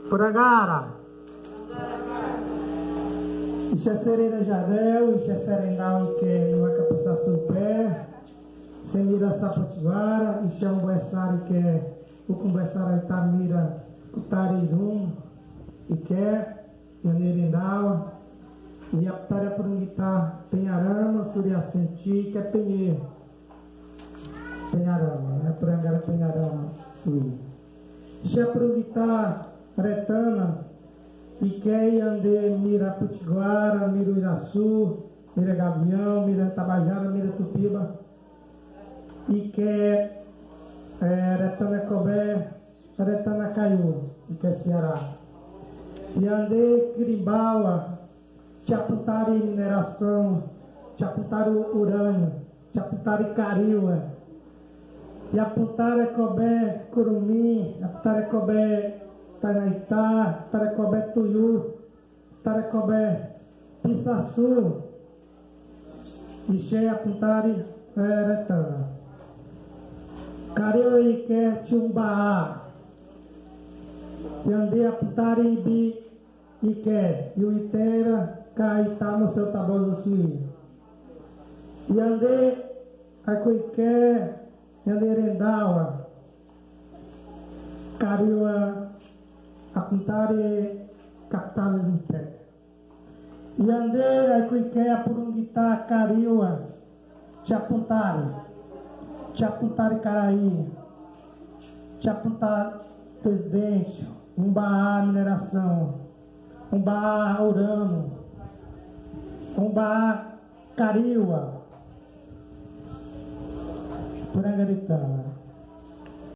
Puragara, Isha Serena Jadel, Isha Serendal Ike, Nuaka Pé, Semira Sapotivara, Isha Umbuessara Ike, Ucumbuessara Itamira, Utarirum, Ike, Yanerendawa, e a Putaria Purungita, Penharama, Suriacenti, que é Penhe, Penharama, né? Purangara Penharama, Suri. Isha Purungita, Retana, Iquei, Ande, Mira Putiguara, Mira Iraçu, Mira Gavião, Mira Tabajara, Mira Tupiba, Ique, Retana Cobé, Retana Caiu, Ique Ceará. E Ande, Quiribaua, Chaputari Mineração, Chaputari Urânio, Chaputari Cariua, e Aputari Cobé Curumim, Aputari Cobé Tanaitá, Tarecobé Tuiú, Tarecobé Pissaçu, Ixê Apuntari Retana. Careu Iqué Tiumbaá, Yandê Apuntari Ibi Iqué, Iuiteira Caetá no seu taboso suí. Yandê Acuiqué, Yandê Rendaua, Cariua Apuntare capitalismo pé. Yandera Cuiquea Purungita Cariua, Chapuntare Caraí, Chapuntare Presidente, Umbaá Mineração, Umbaá Urano, Umbaá Cariua, Purangaritana.